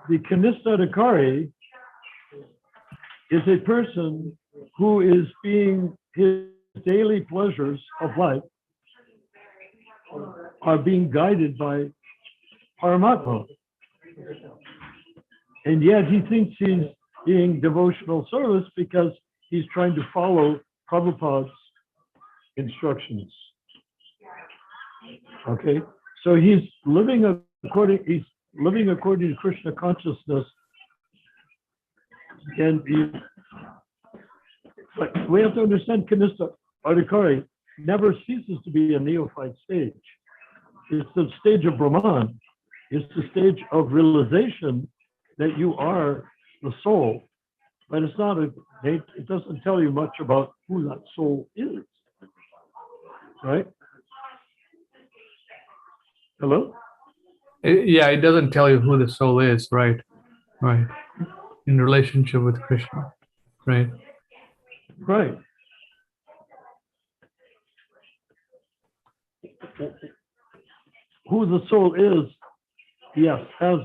the Kanistadakari is a person who is being, his daily pleasures of life are being guided by Paramatma. And yet he thinks he's being devotional service because he's trying to follow Prabhupada's instructions. Okay, so he's living according to Krishna consciousness, and but we have to understand Kanista Adhikari never ceases to be a neophyte stage. It's the stage of Brahman. It's the stage of realization that you are the soul, but it's not it doesn't tell you much about who that soul is, right? Hello? Yeah, it doesn't tell you who the soul is, right? Right. In relationship with Krishna, right? Right. Who the soul is, yes, as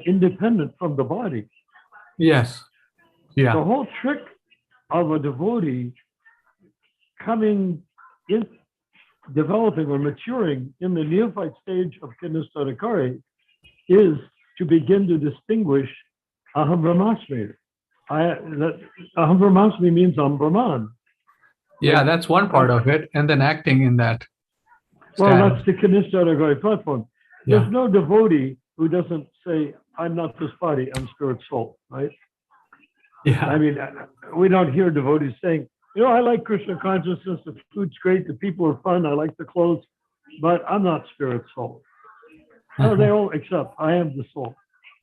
independent from the body. Yes. Yeah. The whole trick of a devotee coming in, developing or maturing in the neophyte stage of Kanistadakari is to begin to distinguish Aham Brahmasmi. Aham Brahmasmi means I'm Brahman. Yeah, that's one part of it, and then acting in that. Well, that's the Kanistadakari platform. Yeah. There's no devotee who doesn't say, I'm not this body, I'm spirit soul, right? Yeah. I mean, we don't hear devotees saying, I like Krishna consciousness, the food's great, the people are fun, I like the clothes, but I'm not spirit soul. No, they all accept, I am the soul,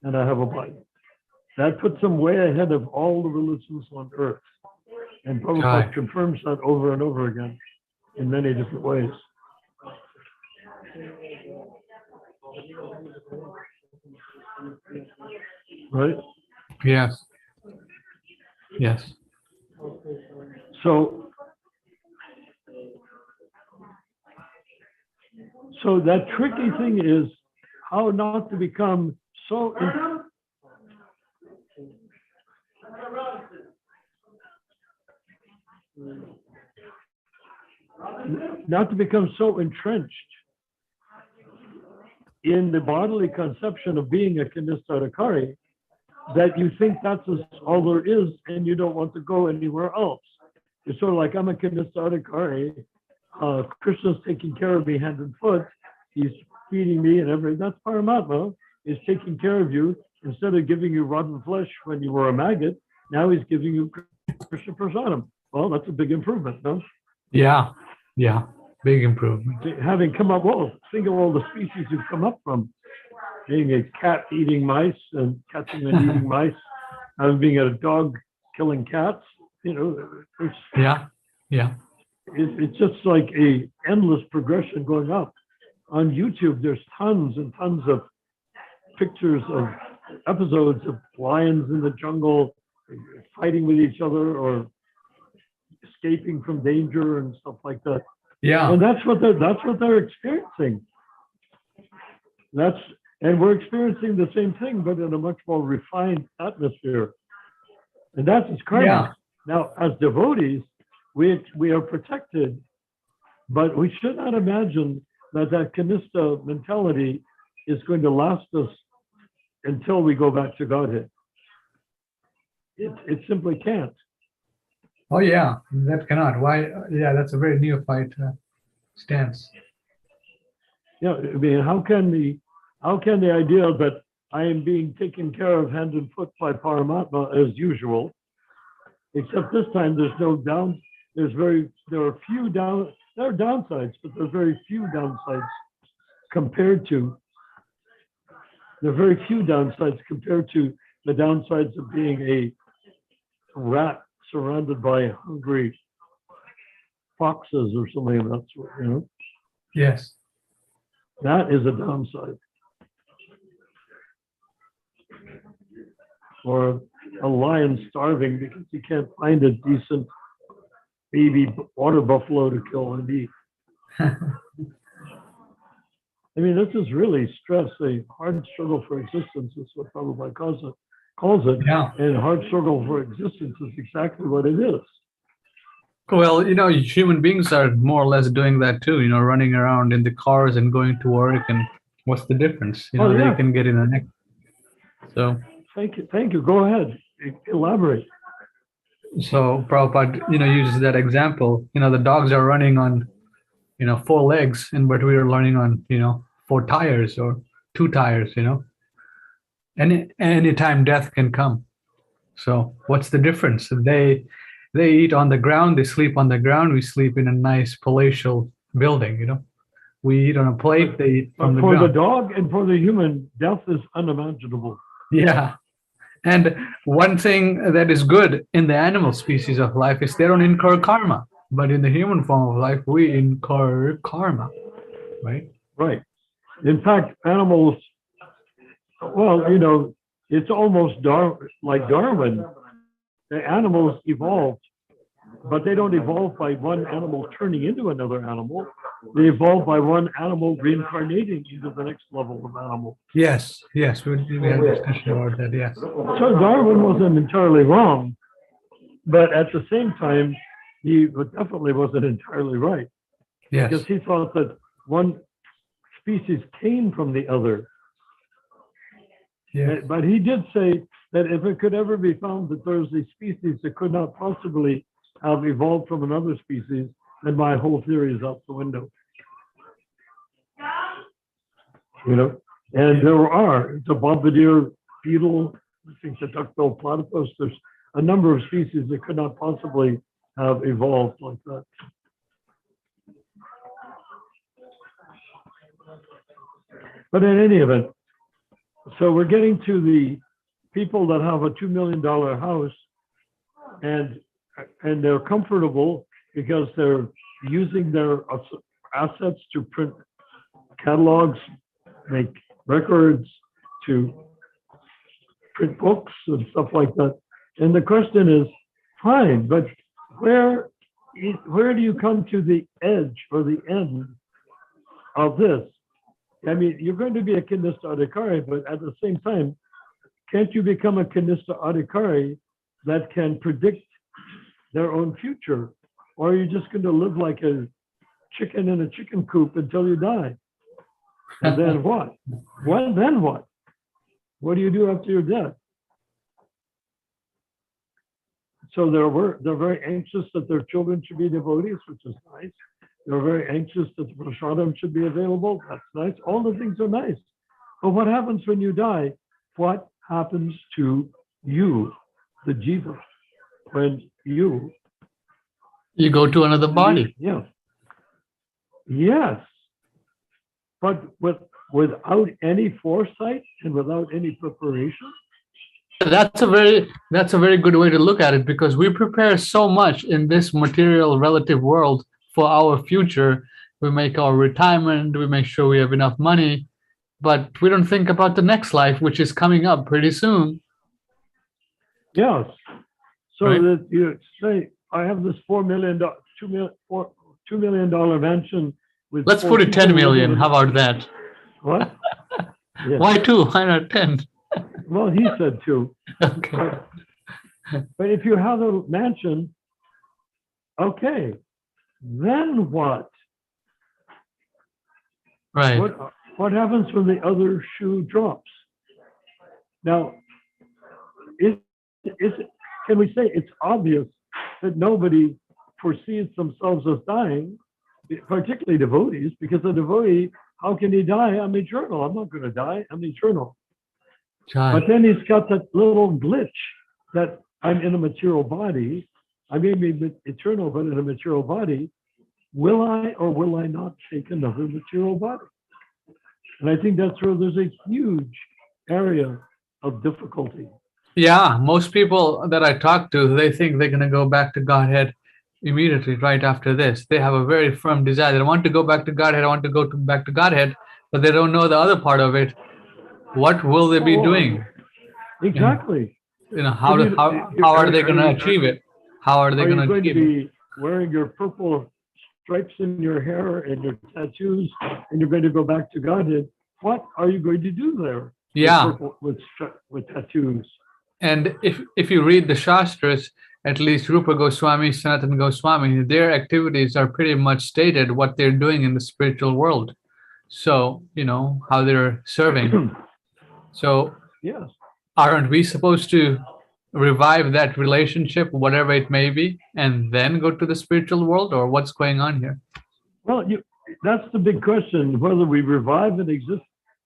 and I have a body. That puts them way ahead of all the religions on earth. And Prabhupada confirms that over and over again in many different ways. Right? Yes. Yes. So that tricky thing is how not to become so entrenched in the bodily conception of being a Kanistadakari that you think that's all there is and you don't want to go anywhere else. It's sort of like, I'm a Kanistadakari, Krishna's taking care of me hand and foot, he's feeding me and everything. That's Paramatma, is taking care of you. Instead of giving you rotten flesh when you were a maggot, now he's giving you Krishna Prasadam. Well, that's a big improvement, no? Yeah, yeah, big improvement. Having come up, well, think of all the species you've come up from. Being a cat eating mice and catching and eating mice, being a dog killing cats, yeah. It's just like a endless progression going up. On YouTube, there's tons and tons of pictures of episodes of lions in the jungle fighting with each other or escaping from danger and stuff like that. Yeah. And that's what they're experiencing. And we're experiencing the same thing, but in a much more refined atmosphere. And that's its karma. Yeah. Now, as devotees, we are protected, but we should not imagine that Kanista mentality is going to last us until we go back to Godhead. It simply can't. Oh yeah, that cannot. Why? Yeah, that's a very neophyte stance. Yeah, I mean, how can the idea that I am being taken care of hand and foot by Paramatma as usual, except this time there are downsides, but there are very few downsides compared to the downsides of being a rat surrounded by hungry foxes or something of that sort, Yes. That is a downside. Or a lion starving because he can't find a decent baby water buffalo to kill and eat. I mean, this is really stress, a hard struggle for existence is what Prabhupada calls it. Yeah. And hard struggle for existence is exactly what it is. Well, human beings are more or less doing that too, running around in the cars and going to work. And what's the difference? Oh, They yeah. can get in a neck. So, Thank you. Thank you. Go ahead. Elaborate. so Prabhupada, uses that example. The dogs are running on, 4 legs, but we are running on, 4 tires or 2 tires, anytime death can come. So what's the difference? They eat on the ground, they sleep on the ground, we sleep in a nice palatial building, We eat on a plate, they eat from the for ground. the dog and for the human, death is unimaginable. Yeah. And one thing that is good in the animal species of life is they don't incur karma. But in the human form of life, we incur karma, right? Right. In fact, animals, well, it's almost like Darwin. The animals evolved, but they don't evolve by one animal turning into another animal. They evolve by one animal reincarnating into the next level of animal. Yes, we had a discussion about that, yes. So Darwin wasn't entirely wrong, but at the same time, he definitely wasn't entirely right. Yes. Because he thought that one species came from the other. Yeah. But he did say that if it could ever be found that there's a species that could not possibly have evolved from another species, then my whole theory is out the window. And there are, the bombardier beetle, I think the duck-billed platypus, there's a number of species that could not possibly have evolved like that. But in any event, so we're getting to the people that have a $2 million house and they're comfortable because they're using their assets to print catalogs, make records, to print books and stuff like that. And the question is, fine, but where do you come to the edge or the end of this? I mean, you're going to be a Kinista Adhikari, but at the same time, can't you become a Kinista Adhikari that can predict their own future? Or are you just going to live like a chicken in a chicken coop until you die? And then what? Then what? What do you do after your death? So they're very anxious that their children should be devotees, which is nice. They're very anxious that the prasadam should be available. That's nice. All the things are nice. But what happens when you die? What happens to you, the jiva, when you go to another body? Yeah. Yes. But without any foresight and without any preparation? That's a very good way to look at it, because we prepare so much in this material relative world for our future. We make our retirement, we make sure we have enough money, but we don't think about the next life, which is coming up pretty soon. Yes. So right? That you say, I have this $2 million mansion with. Let's put it 10 million. How about that? What? Yes. Why 2? Why not 10? Well, he said 2. Okay. But if you have a mansion, okay, then what? Right. What happens when the other shoe drops? Now, can we say it's obvious that nobody foresees themselves as dying, particularly devotees, because a devotee, how can he die? I'm eternal. I'm not going to die. I'm eternal. Child. But then he's got that little glitch that I'm in a material body. I may be eternal, but in a material body. Will I or will I not take another material body? And I think that's where there's a huge area of difficulty. Yeah, most people that I talk to, they think they're going to go back to Godhead immediately right after this. They have a very firm desire. They want to go back to Godhead. I want to go back to Godhead, but they don't know the other part of it. What will they be doing? Exactly. How are they going to achieve it? How are they going to achieve it? Be wearing your purple stripes in your hair and your tattoos, and you're going to go back to Godhead, what are you going to do there? Yeah. With tattoos. And if you read the Shastras, at least Rupa Goswami, Sanatana Goswami, their activities are pretty much stated what they're doing in the spiritual world. So, how they're serving. So, yes, aren't we supposed to revive that relationship, whatever it may be, and then go to the spiritual world, or what's going on here? Well, that's the big question, whether we revive and exist.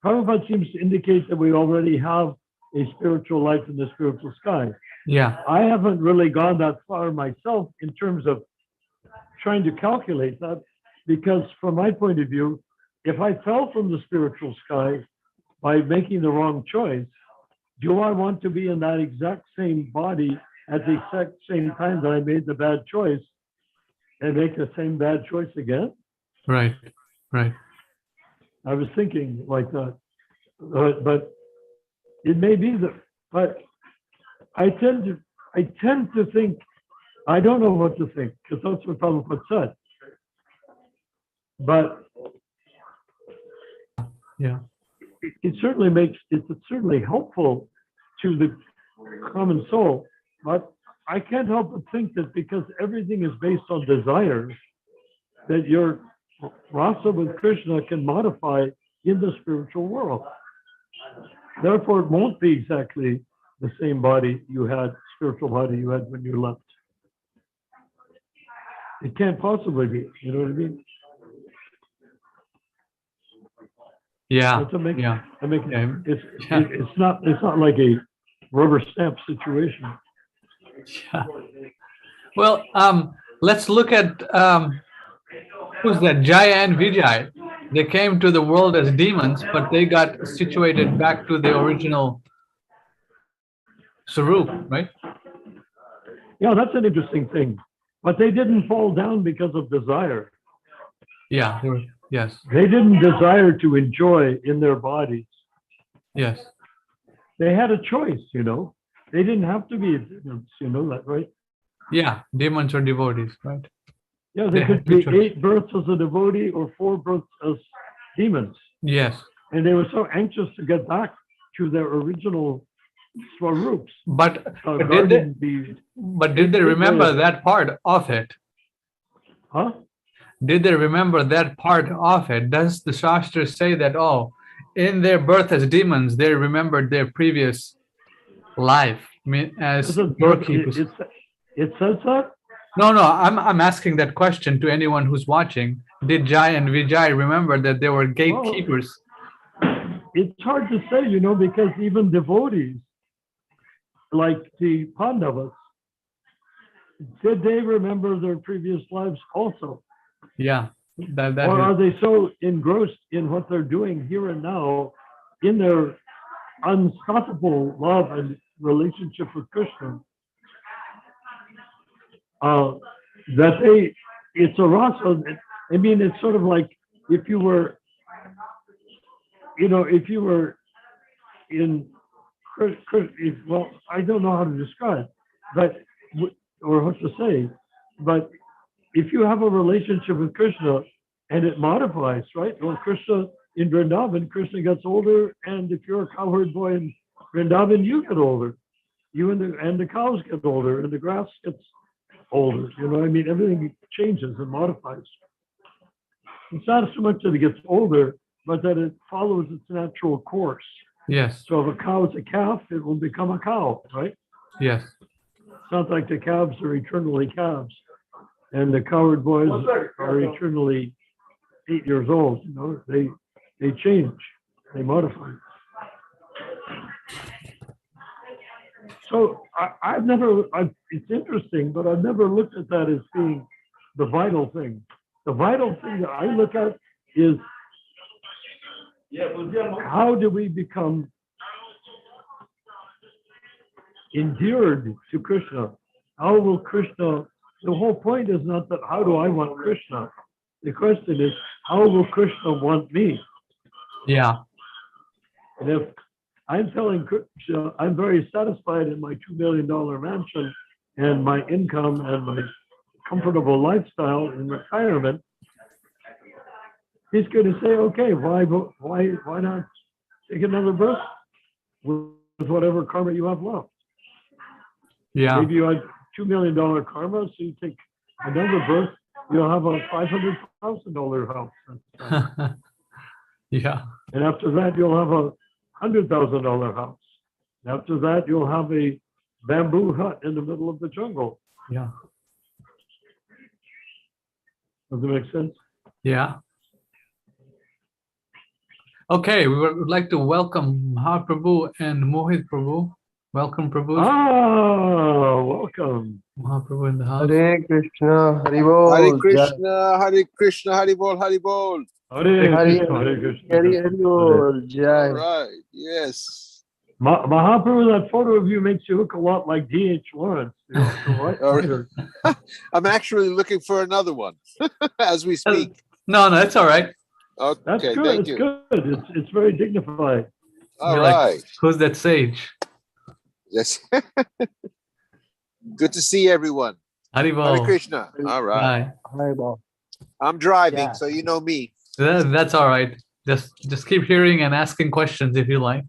Prabhupada seems to indicate that we already have a spiritual life in the spiritual sky. Yeah. I haven't really gone that far myself in terms of trying to calculate that, because from my point of view, if I fell from the spiritual sky by making the wrong choice, do I want to be in that exact same body at the exact same time that I made the bad choice and make the same bad choice again? Right. I was thinking like that, but it may be that. But I tend to think, I don't know what to think, because that's what Prabhupada said. But yeah, it's certainly helpful to the common soul. But I can't help but think that because everything is based on desires, that your rasa with Krishna can modify in the spiritual world. Therefore, it won't be exactly the same body you had, spiritual body you had when you left. It can't possibly be. You know what I mean? Yeah. It's not like a rubber stamp situation. Yeah. Well, let's look at who's that? Jaya and Vijay. They came to the world as demons, but they got situated back to the original Sarup, right? Yeah, that's an interesting thing. But they didn't fall down because of desire. Yeah, yes. They didn't desire to enjoy in their bodies. Yes. They had a choice, They didn't have to be demons, you know that, right? Yeah, demons or devotees, right? Yeah, they could be 8 births as a devotee or 4 births as demons. Yes. And they were so anxious to get back to their original swarups. But did they remember that part of it? Huh? Did they remember that part of it? Does the Shastra say that, in their birth as demons, they remembered their previous life as doorkeepers? It says that? No, I'm asking that question to anyone who's watching. Did Jai and Vijay remember that they were gatekeepers? Well, it's hard to say, because even devotees, like the Pandavas, did they remember their previous lives also? Yeah. Or are they so engrossed in what they're doing here and now, in their unstoppable love and relationship with Krishna, that it's a rasa. I mean, it's sort of like if you were in, well, I don't know how to describe, or what to say, but if you have a relationship with Krishna and it modifies, right? Well, Krishna in Vrindavan, Krishna gets older, and if you're a cowherd boy in Vrindavan, you get older. You and the cows get older, and the grass gets older. I mean, everything changes and modifies. It's not so much that it gets older, but that it follows its natural course. Yes. So if a cow is a calf, it will become a cow, right? Yes. It's not like the calves are eternally calves, and the cowherd boys are eternally 8 years old. They change, they modify. So it's interesting, but I've never looked at that as being the vital thing. The vital thing that I look at is how do we become endeared to Krishna? How will Krishna, the whole point is not that how do I want Krishna? The question is, how will Krishna want me? Yeah. And if I'm telling Krishna, I'm very satisfied in my $2 million mansion and my income and my comfortable lifestyle in retirement, he's going to say, okay, why not take another birth with whatever karma you have left? Yeah. Maybe you had $2 million karma, so you take another birth, you'll have a $500,000 house. Yeah. And after that, you'll have a $100,000 house. And after that, you'll have a bamboo hut in the middle of the jungle. Yeah. Does it make sense? Yeah. Okay, we would like to welcome Mahaprabhu and Mohit Prabhu. Welcome, Prabhu. Ah, welcome. Mahaprabhu in the house. Hare Krishna, Hari Bol. Hare Krishna, Hare Krishna, Hari Bol, Hari Bol. Hare Hare Krishna, Hare Krishna. Hare Bol. All Jai. right, yes. Mahaprabhu, that photo of you makes you look a lot like D.H. Lawrence. You know, the right All right. writer. I'm actually looking for another one as we speak. No, it's all right. That's Okay, good. thank It's you. good. It's very dignified. All You're like, right. who's that sage? Yes. Good to see everyone. Hare Haribol. Krishna. All right. Hi. Hari Bol. I'm driving, Yeah. so you know me. That's all right. Just keep hearing and asking questions if you like.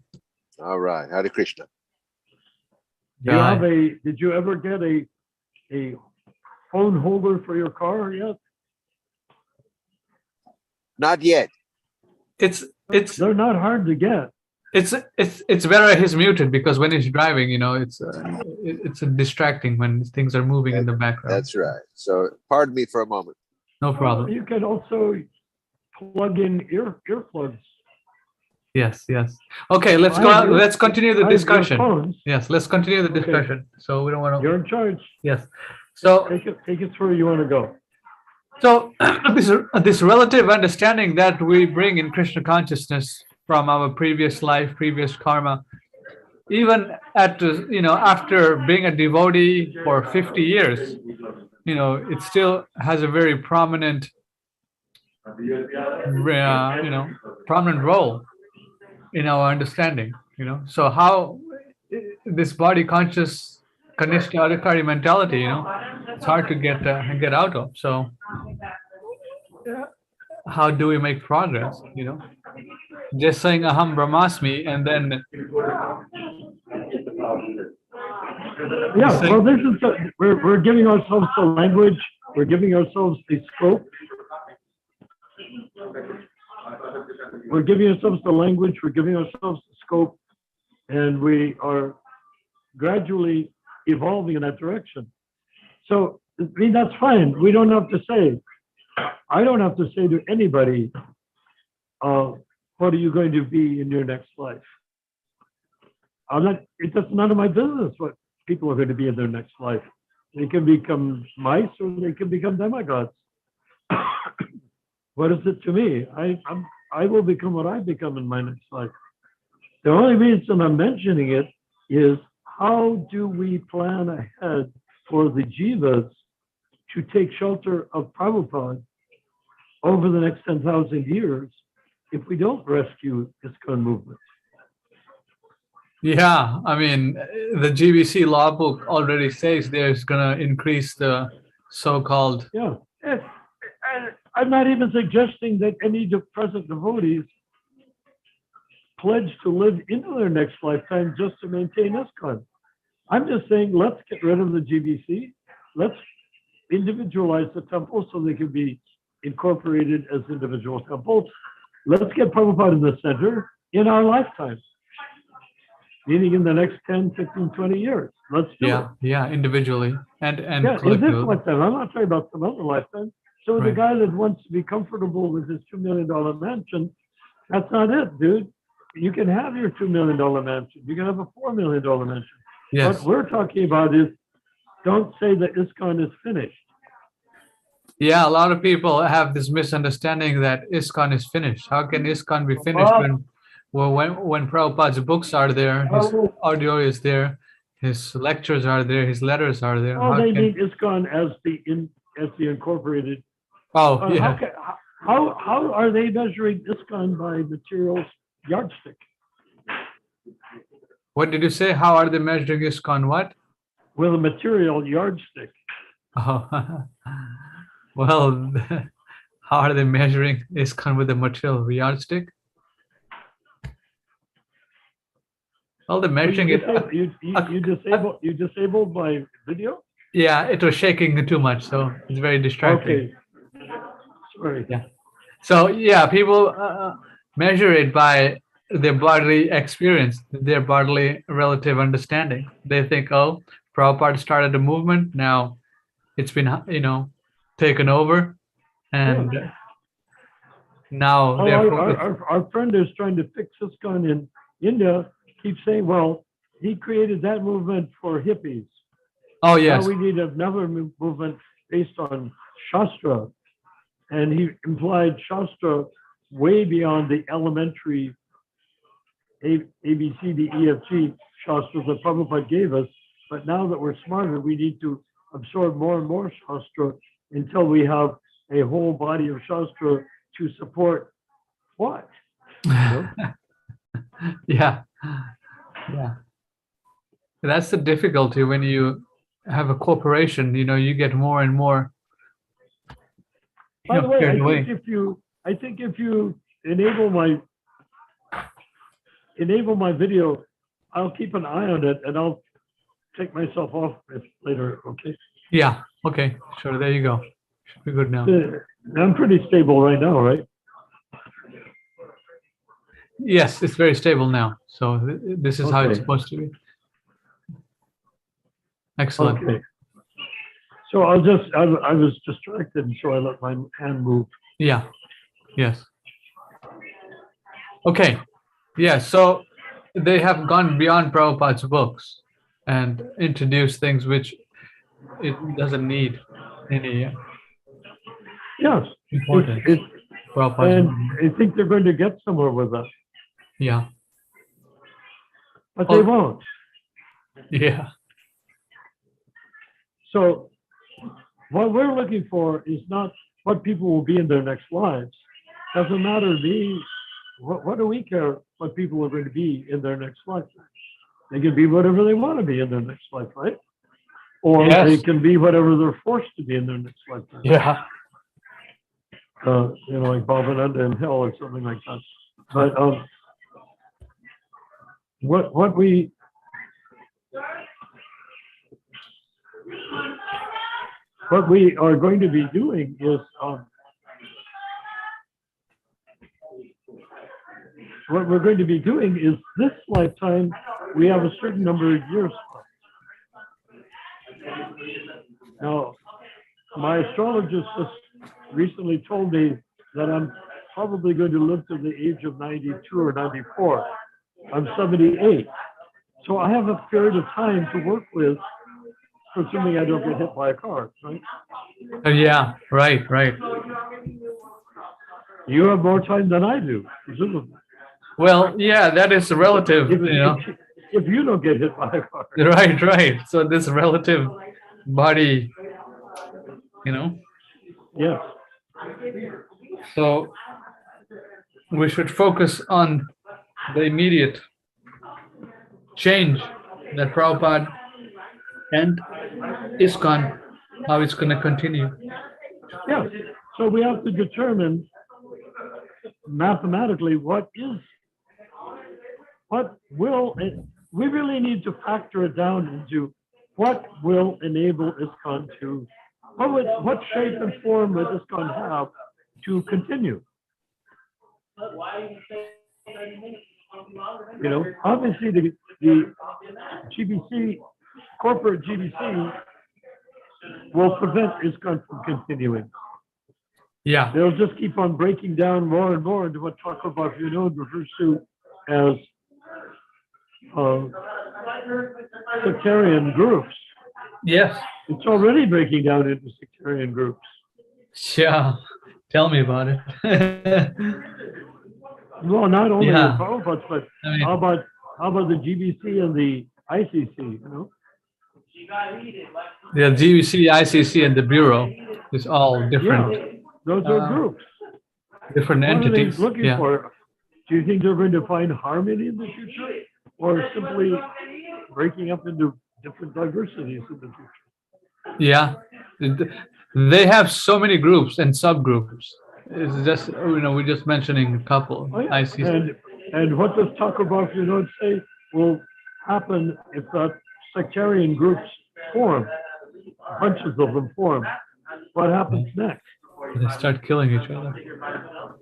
All right. Hare Krishna. Do you have Right. did you ever get a phone holder for your car yet? Not yet. It's They're not hard to get. it's better he's muted, because when he's driving, it's distracting when things are moving in the background. That's right. So pardon me for a moment. No problem. You can also plug in earplugs. Yes. Okay, let's I go. have ear- Let's continue the I have discussion. earphones. Yes, let's continue the Okay. discussion. So we don't want to. You're in charge. Yes. So Take it where you want to go. So this relative understanding that we bring in Krishna consciousness from our previous life, previous karma, even after being a devotee for 50 years, it still has a very prominent, prominent role in our understanding. So how this body conscious Kanishta Adhikari mentality, it's hard to get out of. So how do we make progress? Just saying Aham Brahmasmi and then Yeah, well, this is we're giving ourselves the language. We're giving ourselves the scope. We're giving ourselves the language. We're giving ourselves the scope, and we are gradually evolving in that direction. So, I mean, that's fine. We don't have to say. I don't have to say to anybody, what are you going to be in your next life? It's none of my business what people are going to be in their next life. They can become mice or they can become demigods. What is it to me? I will become what I become in my next life. The only reason I'm mentioning it is, how do we plan ahead for the jivas to take shelter of Prabhupada over the next 10,000 years if we don't rescue ISKCON movement? yeah, I mean, the GBC law book already says there's gonna increase the so-called. Yeah. I'm not even suggesting that any present devotees pledge to live into their next lifetime just to maintain ISKCON. I'm just saying, let's get rid of the GBC. Let's individualize the temples so they can be incorporated as individual temples. Let's get Prabhupada in the center in our lifetime, meaning in the next 10, 15, 20 years. Let's do it. Yeah, individually and Yeah, in this collectively. lifetime. I'm not talking about some other lifetime. So the Right. guy that wants to be comfortable with his $2 million mansion, that's not it, dude. You can have your $2 million mansion. You can have a $4 million mansion. Yes. What we're talking about is, don't say that ISKCON is finished. Yeah, a lot of people have this misunderstanding that ISKCON is finished. How can ISKCON be finished when Prabhupada's books are there, his audio is there, his lectures are there, his letters are there? Oh, How they can- mean ISKCON as the incorporated. Oh, yeah. How are they measuring ISKCON by materials yardstick? What did you say? How are they measuring ISKCON? What? With a material yardstick. Oh, well, How are they measuring ISKCON with a material yardstick? Well, they're measuring it. You disabled my video? Yeah, it was shaking too much, so it's very distracting. Okay. Sorry. Yeah. So yeah, people measure it by their bodily experience, their bodily relative understanding. They think, oh, Prabhupada started a movement. Now it's been, taken over, and now therefore, Our friend is trying to fix ISKCON in India. Keeps saying, well, he created that movement for hippies. oh yes, Now we need another movement based on Shastra. And he implied Shastra way beyond the elementary A, B, C, D, E, F, G Shastras that Prabhupada gave us. But now that we're smarter, we need to absorb more and more Shastra until we have a whole body of Shastra to support what? You know? yeah, yeah. That's the difficulty when you have a corporation. You get more and more. By the way, carried away. I think if you enable my video, I'll keep an eye on it and I'll take myself off it later. Okay. Yeah. Okay. Sure. There you go. Should be good now. I'm pretty stable right now, right? Yes, it's very stable now. So this is how it's Okay. supposed to be. Excellent. Okay. So I was distracted, so I let my hand move. Yeah. Yes. Okay. Yeah. So they have gone beyond Prabhupada's books and introduced things which it doesn't need any Yes. importance. Prabhupada's And movement. I think they're going to get somewhere with that, Yeah. but they Oh. won't. Yeah. So what we're looking for is not what people will be in their next lives. Doesn't matter to me. What do we care what people are going to be in their next life? They can be whatever they want to be in their next life, right? Or Yes. they can be whatever they're forced to be in their next lifetime. Yeah. Like Bhavananda in hell or something like that. But what we are going to be doing is this lifetime we have a certain number of years. Now, my astrologist just recently told me that I'm probably going to live to the age of 92 or 94. I'm 78. So I have a period of time to work with, assuming I don't get hit by a car, right? Yeah. Right. Right. You have more time than I do, presumably. Well, yeah, that is relative, If you don't get hit by a car. Right, right. So this relative body, Yes. so we should focus on the immediate change that Prabhupada and ISKCON, how it's going to continue. Yes. So we have to determine mathematically we really need to factor it down into what will enable ISKCON to, what shape and form would ISKCON have to continue? Obviously the GBC, corporate GBC will prevent ISKCON from continuing. Yeah. They'll just keep on breaking down more and more into what Chakrabarti refers to as sectarian groups. Yes. It's already breaking down into sectarian groups. Yeah. Tell me about it. Well, not only Yeah. the Prabhupads, but I mean, how about the GBC and the ICC? the GBC, ICC, and the Bureau is all different. Yeah, those are groups. Different What are they entities. looking Yeah. for? Do you think they're going to find harmony in the future, or simply breaking up into different diversities in the future? Yeah. They have so many groups and subgroups. It's just, we're just mentioning a couple. I see. And what does Thakur say will happen if that sectarian groups form, bunches of them form? What happens next? They start killing each other,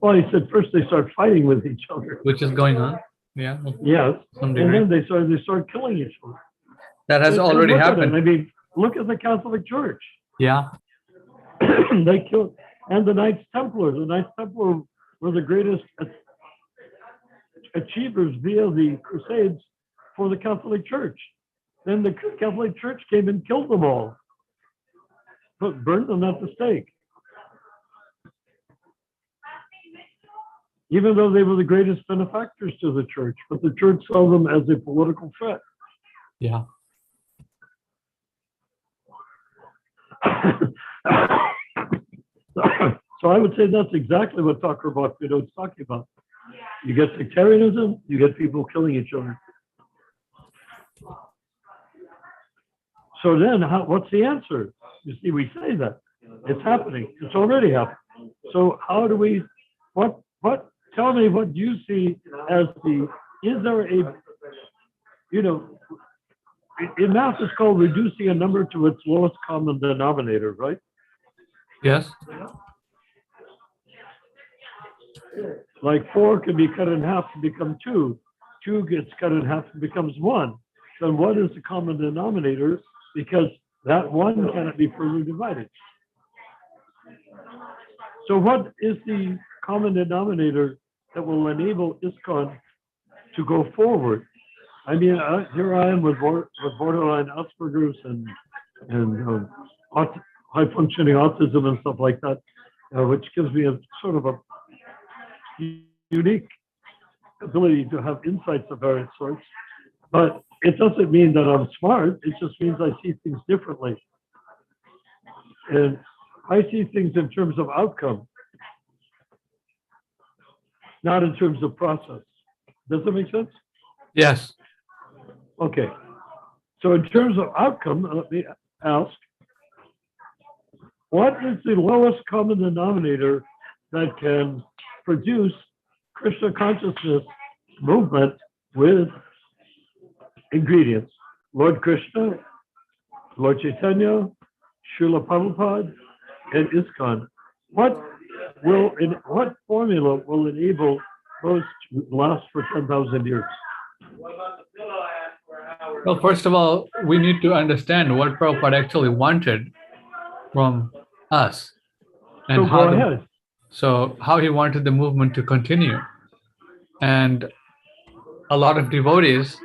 Well, he said first they start fighting with each other. which is going on. Yeah. Yes, Some and degree. then they start killing each other. That has And already look at it. happened. I mean, look at the Catholic Church. Yeah. They killed, and the Knights Templar. The Knights Templar were the greatest achievers via the Crusades for the Catholic Church. Then the Catholic Church came and killed them all, but burned them at the stake. Even though they were the greatest benefactors to the church, but the church saw them as a political threat. Yeah. So I would say that's exactly what Thakur Bhaktivinoda is talking about. You get sectarianism, you get people killing each other. So then, what's the answer? You see, we say that it's happening. It's already happening. So how do we? What? Tell me what you see as the? Is there a? In math, it's called reducing a number to its lowest common denominator, right? Yes. Like 4 can be cut in half to become 2. 2 gets cut in half and becomes 1. Then what is the common denominator? Because that 1 cannot be further divided. So what is the common denominator that will enable ISKCON to go forward? I mean, here I am with borderline Asperger's and high functioning autism and stuff like that, which gives me a sort of a unique ability to have insights of various sorts. But it doesn't mean that I'm smart. It just means I see things differently. And I see things in terms of outcome, not in terms of process. Does that make sense? Yes. Okay. So in terms of outcome, let me ask, what is the lowest common denominator that can produce Krishna consciousness movement with ingredients? Lord Krishna, Lord Chaitanya, Srila Prabhupada, and ISKCON. What formula will enable those to last for 10,000 years? Well, first of all, we need to understand what Prabhupada actually wanted from us. And So go ahead. So how he wanted the movement to continue. And a lot of devotees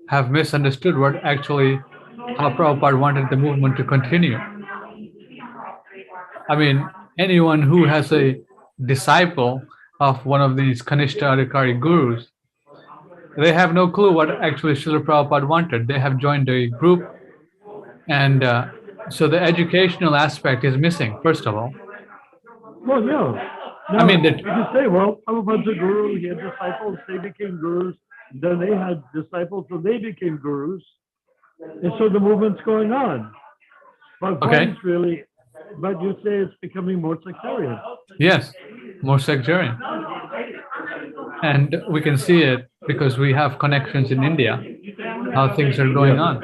have misunderstood how Prabhupada wanted the movement to continue. I mean, anyone who has a disciple of one of these Kanishta Adhikari gurus, they have no clue what actually Srila Prabhupada wanted. They have joined a group, and so the educational aspect is missing, first of all. Well, yeah. No, I mean, you can say, well, Prabhupada's a guru, he had disciples, they became gurus, then they had disciples, and they became gurus. And so the movement's going on. But Okay. But you say it's becoming more sectarian. Yes, more sectarian. And we can see it because we have connections in India, how things are going on.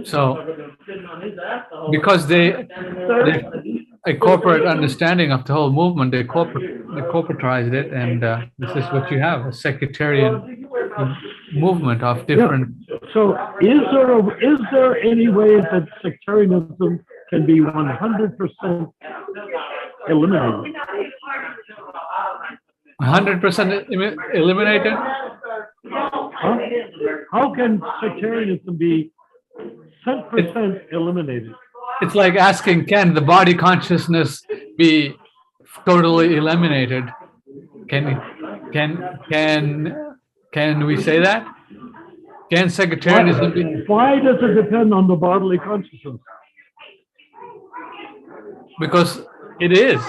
So, because they a corporate understanding of the whole movement, they corporatized it, and this is what you have, a sectarian movement of different. So is there any way that sectarianism can be 100% eliminated? 100% eliminated? Huh? How can sectarianism be 100% eliminated? It's like asking, can the body consciousness be totally eliminated? Can we say that? Can sectarianism be? Why does it depend on the bodily consciousness? Because it is.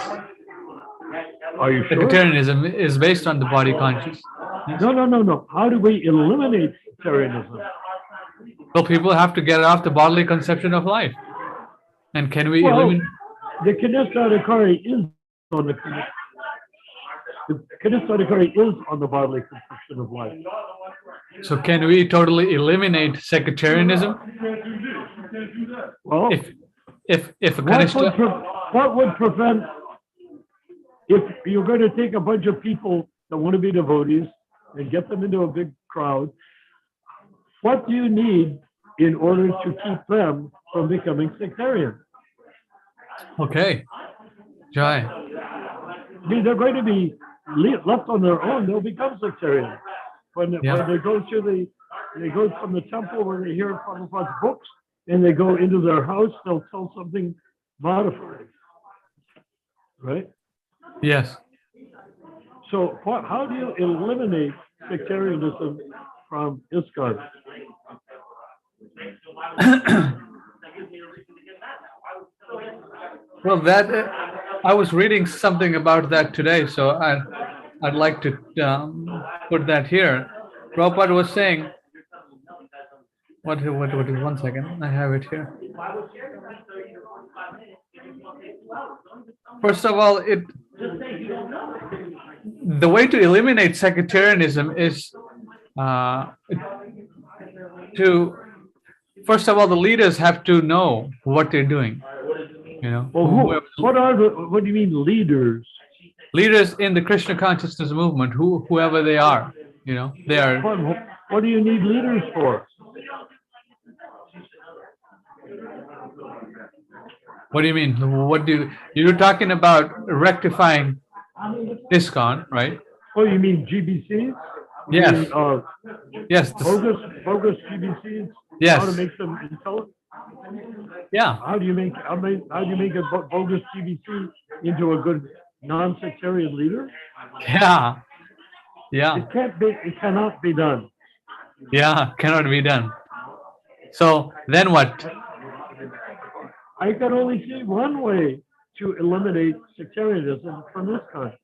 Are you sure? Sectarianism is based on the body consciousness. No. How do we eliminate sectarianism? Well, people have to get off the bodily conception of life. And can we eliminate? the Kanistadikari is on the Kanistadikari is on the bodily conception of life. So can we totally eliminate sectarianism? Well, If a what would prevent, if you're going to take a bunch of people that want to be devotees and get them into a big crowd, what do you need in order to keep them from becoming sectarian? Okay, Jai. I mean, they're going to be left on their own. They'll become sectarian when they go to they go from the temple where they hear Prabhupada's books, and they go into their house. They'll tell something modified, right? Yes. So, how do you eliminate sectarianism from ISKCON? Well, that I was reading something about that today, so I'd like to put that here. Prabhupada was saying, what is 1 second? I have it here. First of all, the way to eliminate sectarianism is to, first of all, the leaders have to know what they're doing. You know, well, what do you mean leaders? Leaders in the Krishna consciousness movement, whoever they are, you know, they are. What do you need leaders for? What do you mean? You're talking about rectifying ISKCON, right? Oh, you mean GBCs? Yes. Yes. Bogus GBCs? Yes. How to make them intelligent? Yeah. How do you make a bogus GBC into a good non-sectarian leader? Yeah. Yeah. It cannot be done. Yeah, cannot be done. So then what? I can only see one way to eliminate sectarianism from this country.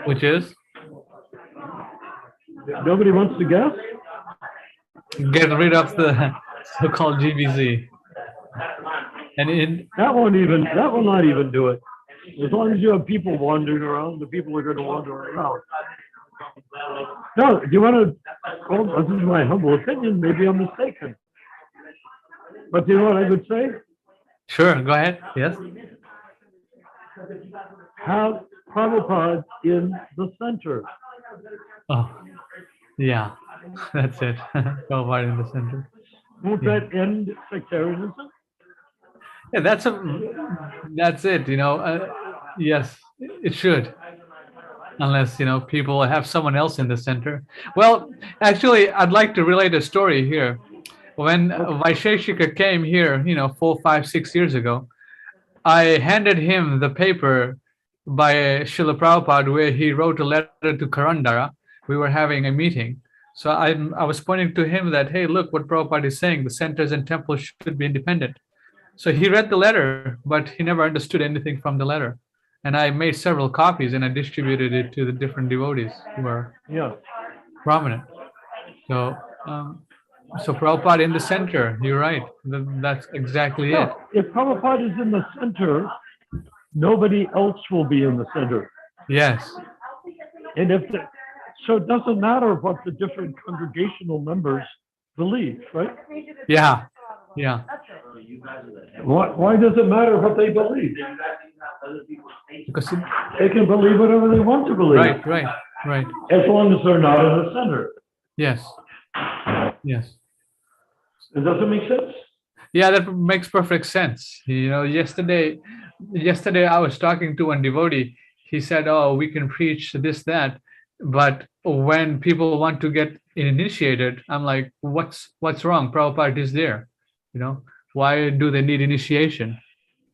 Which is? Nobody wants to guess? Get rid of the so-called GBC. And that will not even do it. As long as you have people wandering around, the people are going to wander around. No, do you want to? Well, this is my humble opinion. Maybe I'm mistaken. But do you know what I would say? Sure, go ahead. Yes. Have Prabhupada in the center. Oh, yeah, that's it. Prabhupada in the center. Won't that end sectarianism? Yeah, that's it. You know, yes, it should. Unless, you know, people have someone else in the center. Well, actually, I'd like to relate a story here. When Vaisheshika came here, you know, 4, 5, 6 years ago, I handed him the paper by Srila Prabhupada where he wrote a letter to Karandara. We were having a meeting. So I was pointing to him that, hey, look what Prabhupada is saying. The centers and temples should be independent. So he read the letter, but he never understood anything from the letter. And I made several copies and I distributed it to the different devotees who are prominent. So, so Prabhupada in the center, you're right. That's exactly it. If Prabhupada is in the center, nobody else will be in the center. Yes. And so it doesn't matter what the different congregational members believe, right? Yeah. Yeah. Why does it matter what they believe? Because they can believe whatever they want to believe. Right. As long as they're not in the center. Yes. Yes. Does that make sense? Yeah, that makes perfect sense. You know, yesterday I was talking to one devotee. He said, "Oh, we can preach this, that, but when people want to get initiated, I'm like, what's wrong? Prabhupada is there. You know, why do they need initiation?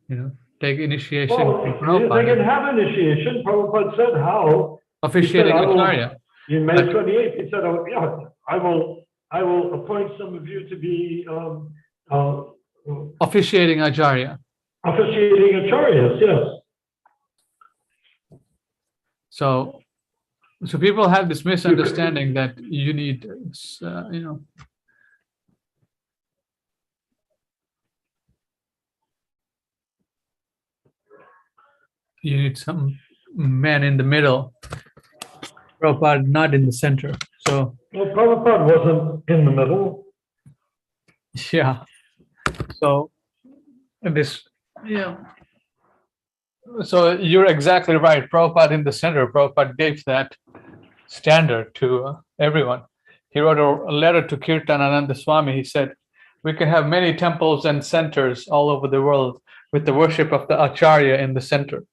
You know, take initiation from Prabhupada." They can have initiation. Prabhupada said how. Officiating Acharya. In May 28th, he said, I will appoint some of you to be officiating Acharya. Officiating Acharyas, yes. So people have this misunderstanding that you need, you know. you need some man in the middle. Prabhupada not in the center. So Well, Prabhupada wasn't in the middle. yeah. So this, yeah. So you're exactly right. Prabhupada in the center. Prabhupada gave that standard to everyone. He wrote a letter to Kirtanananda Swami. He said, we can have many temples and centers all over the world with the worship of the Acharya in the center.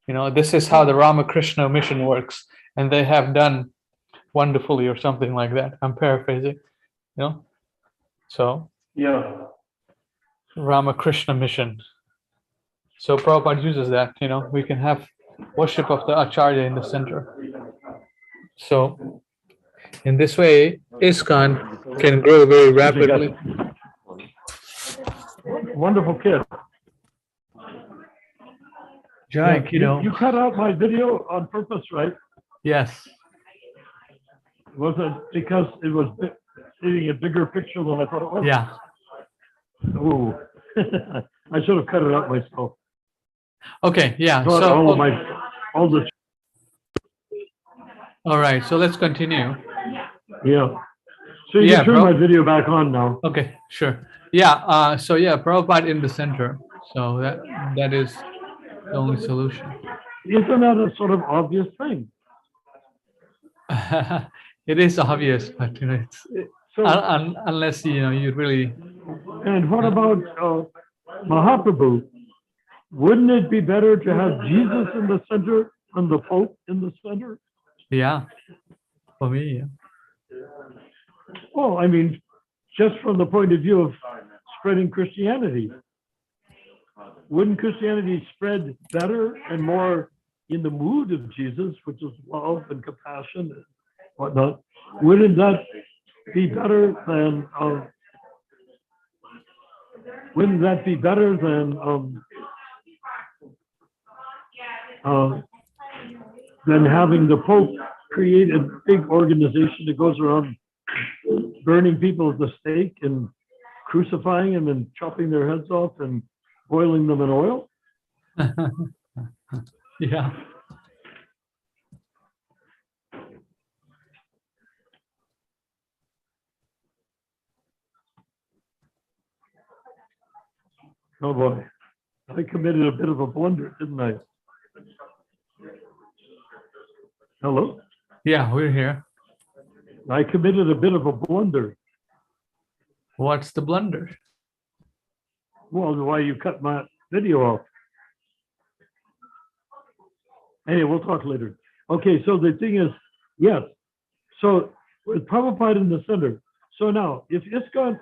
You know, this is how the Ramakrishna mission works. And they have done wonderfully or something like that. I'm paraphrasing, you know. So Yeah. Ramakrishna mission. So Prabhupada uses that, you know, we can have worship of the Acharya in the center. So in this way, ISKCON can grow very rapidly. Wonderful kid. Jai, You cut out my video on purpose, right? Yes. Was it because it was seeing a bigger picture than I thought it was? Yeah. Ooh. I should have cut it out myself. Okay. Yeah. Not So all the all right. So let's continue. yeah. So you Yeah, can turn bro. my video back on now. Okay. Sure. Yeah. So yeah, Prabhupada in the center. So that is the only solution. Isn't that a sort of obvious thing? It is obvious, but you know, So unless you know you really. and what about Mahaprabhu? Wouldn't it be better to have Jesus in the center and the Pope in the center? Yeah. For me. Yeah. Oh, I mean, just from the point of view of spreading Christianity. Wouldn't Christianity spread better and more in the mood of Jesus, which is love and compassion and whatnot? Wouldn't that be better than having the Pope create a big organization that goes around burning people at the stake and crucifying them and chopping their heads off and boiling them in oil? Yeah. Oh boy, I committed a bit of a blunder, didn't I? Hello? Yeah, we're here. I committed a bit of a blunder. What's the blunder? Well, why you cut my video off? Anyway, we'll talk later. Okay, so the thing is, yes. So with Prabhupada in the center. So now, if ISKCON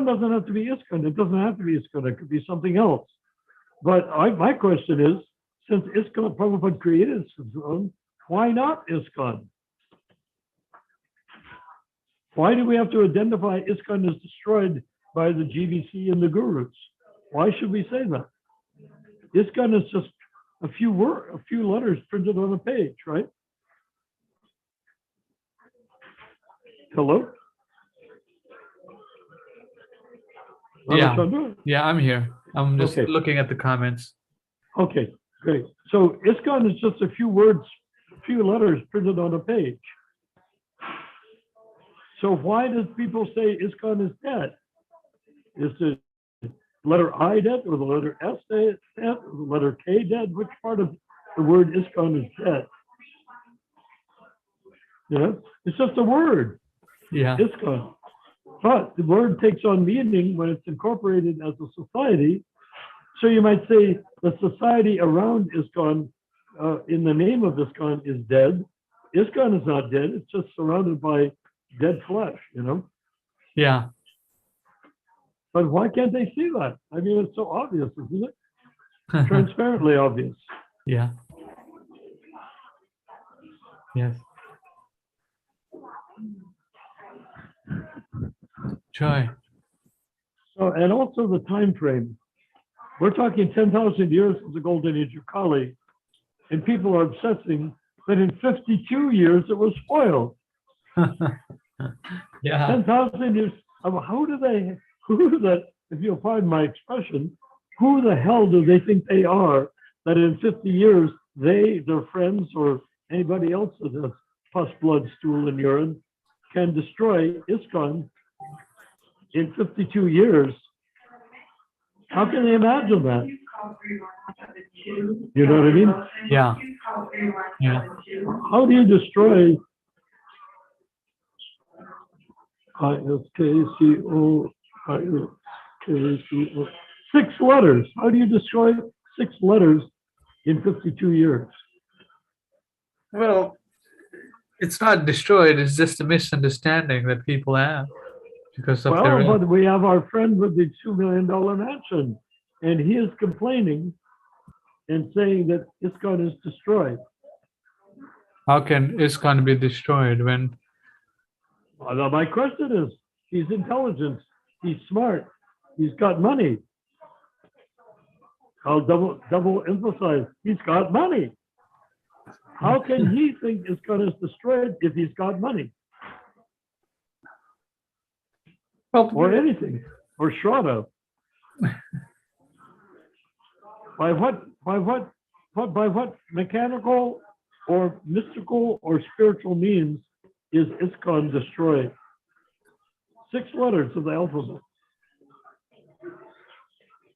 doesn't have to be ISKCON. It doesn't have to be ISKCON. It could be something else. But my question is, since ISKCON, Prabhupada created ISKCON, why not ISKCON? Why do we have to identify ISKCON as destroyed by the GBC and the gurus? Why should we say that? ISKCON is just a few letters printed on a page, right? Hello? Yeah. Ramachandra? Yeah, I'm here. I'm just Okay. looking at the comments. Okay, great. So ISKCON is just a few words, a few letters printed on a page. So why does people say ISKCON is dead? Is the letter I dead, or the letter S dead, or the letter K dead? Which part of the word ISKCON is dead? Yeah, it's just a word, Yeah. ISKCON. But the word takes on meaning when it's incorporated as a society. So you might say the society around ISKCON, in the name of ISKCON, is dead. ISKCON is not dead. It's just surrounded by dead flesh, you know? Yeah. But why can't they see that? I mean, it's so obvious, isn't it? Transparently obvious. Yeah. Yes. Joy. So, and also the time frame. We're talking 10,000 years of the golden age of Kali, and people are obsessing that in 52 years it was spoiled. Yeah. 10,000 years. Who the, if you'll pardon my expression, who the hell do they think they are that in 50 years, they, their friends, or anybody else that has pus, blood, stool, and urine can destroy ISKCON in 52 years. How can they imagine that? You know what I mean? Yeah. Yeah. How do you destroy ISKCO, ISKCO, 6 letters? How do you destroy 6 letters in 52 years? Well, it's not destroyed. It's just a misunderstanding that people have because of Well, their. but we have our friend with the $2 million mansion, and he is complaining and saying that ISKCON is destroyed. How can ISKCON be destroyed when? Well, my question is, he's intelligent, he's smart, he's got money. I'll double emphasize, he's got money. How can he think ISKCON is destroyed if he's got money? Well, Or anything, or Srila. By what mechanical or mystical or spiritual means is ISKCON destroyed? 6 letters of the alphabet.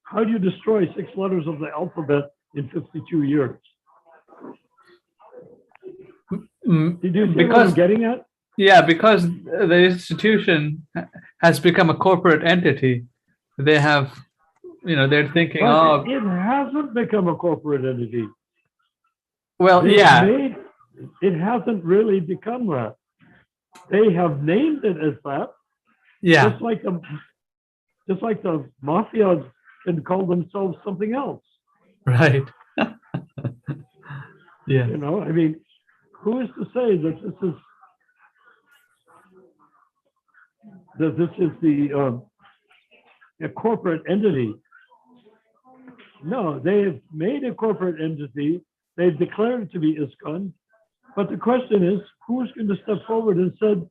How do you destroy 6 letters of the alphabet in 52 years? Did you see what I'm getting at? Yeah, because the institution has become a corporate entity. They have, they're thinking, But it hasn't become a corporate entity. well, They've yeah, it hasn't really become that. They have named it as that, yeah, just like the mafia can call themselves something else. right. Yeah, You know, I mean, who is to say that this is a corporate entity? No, they have made a corporate entity. They've declared it to be ISKCON. But the question is, who's going to step forward and said,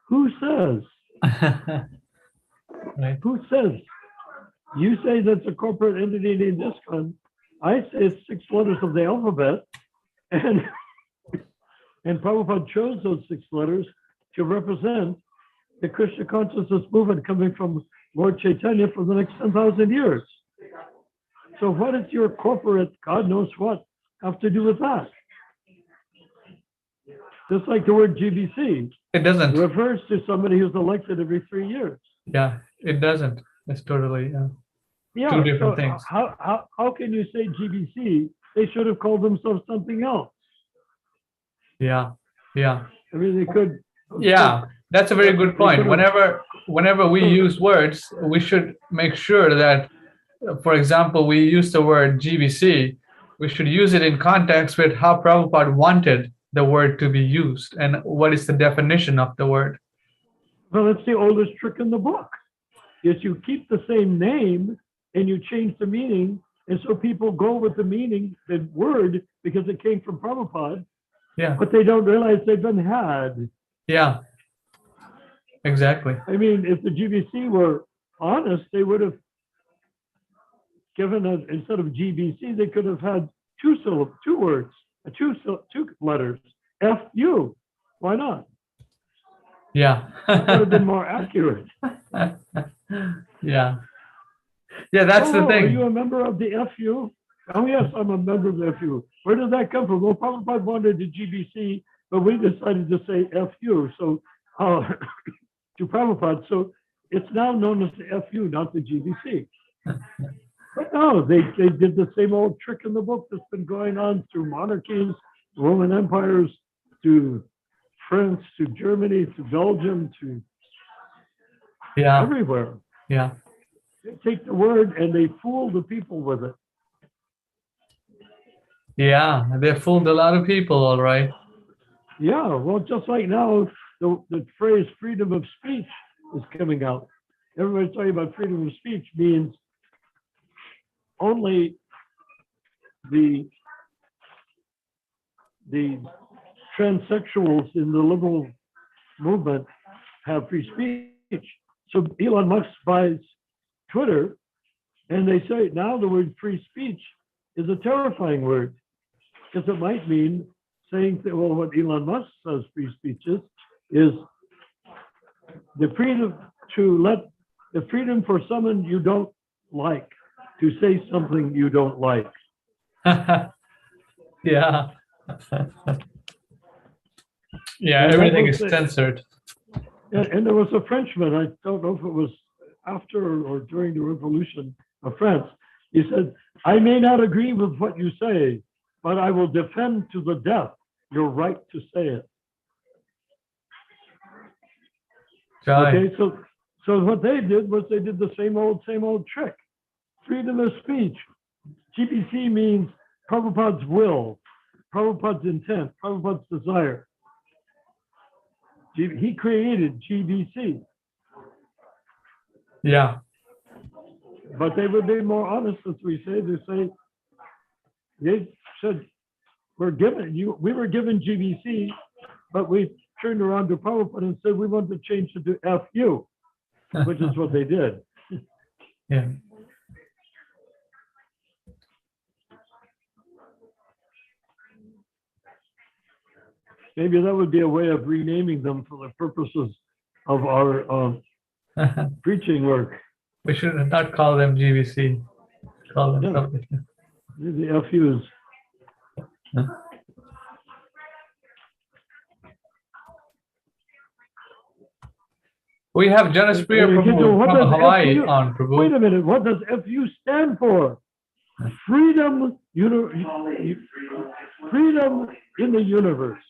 who says? right. Who says? You say that's a corporate entity named ISKCON. I say it's 6 letters of the alphabet. And Prabhupada chose those 6 letters to represent the Krishna consciousness movement coming from Lord Chaitanya for the next 10,000 years. So what does your corporate, God knows what, have to do with that? Just like the word GBC It doesn't. refers to somebody who's elected every 3 years. Yeah, it doesn't. It's totally Yeah, two different so things. how can you say GBC? They should have called themselves something else. Yeah, yeah, I mean, they could. yeah. That's a very good point. Whenever we use words, we should make sure that, for example, we use the word GBC, we should use it in context with how Prabhupada wanted the word to be used and what is the definition of the word. Well, it's the oldest trick in the book. Is you keep the same name and you change the meaning, and so people go with the meaning, the word, because it came from Prabhupada, Yeah, but they don't realize they've been had. yeah, exactly. I mean, if the GBC were honest, they would have given us, instead of GBC, they could have had 2 words, 2 letters, FU. Why not? Yeah. That would have been more accurate. Yeah. Yeah, that's the Are thing. you a member of the FU? Oh, yes, I'm a member of the FU. Where did that come from? Well, Prabhupada wanted the GBC, but we decided to say FU. So, to Prabhupada. So it's now known as the FU, not the GBC. But no, they did the same old trick in the book that's been going on through monarchies, Roman empires, to France, to Germany, to Belgium, to Yeah, everywhere. yeah. They take the word and they fool the people with it. Yeah, they fooled a lot of people, all right. Yeah, well, just like now, the phrase freedom of speech is coming out. Everybody's talking about freedom of speech means only the transsexuals in the liberal movement have free speech. So Elon Musk buys Twitter, and they say now the word free speech is a terrifying word because it might mean saying, well, what Elon Musk says free speech is the freedom for someone you don't like to say something you don't like. Yeah. Yeah, And everything is censored. And there was a Frenchman, I don't know if it was after or during the Revolution of France. He said, I may not agree with what you say, but I will defend to the death your right to say it. Okay, so what they did was they did the same old trick. Freedom of speech. GBC means Prabhupada's will, Prabhupada's intent, Prabhupada's desire. He created GBC. Yeah. But they would be more honest, as we say. They said, we were given GBC, but we turned around to Prabhupada and said we want to change it to FU, which is what they did. Yeah. Maybe that would be a way of renaming them for the purposes of our preaching work. We should not call them GBC. Call them something. The FUs. We have Janaspriya Prabhu from Hawaii on, Prabhu. Wait a minute, what does FU stand for? Freedom, freedom in the universe.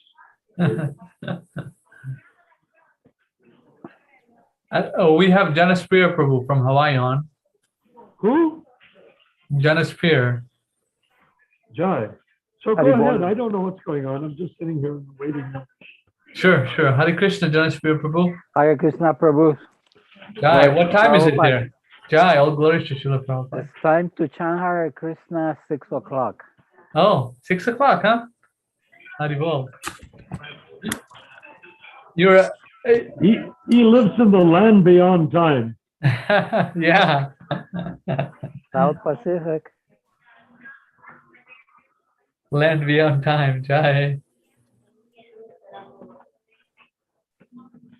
We have Janaspriya Prabhu from Hawaii on. Who? Janaspriya. Jai. So go ahead. I don't know what's going on. I'm just sitting here waiting. Sure. Hare Krishna, Janaspriya Prabhu. Hare Krishna Prabhu. Jai, what time is it here? Jai, all glories to Srila Prabhupada. It's time to chant Hare Krishna 6 o'clock. Oh, 6 o'clock, huh? Haribol. You're he lives in the land beyond time. yeah. South Pacific. Land beyond time, Jai.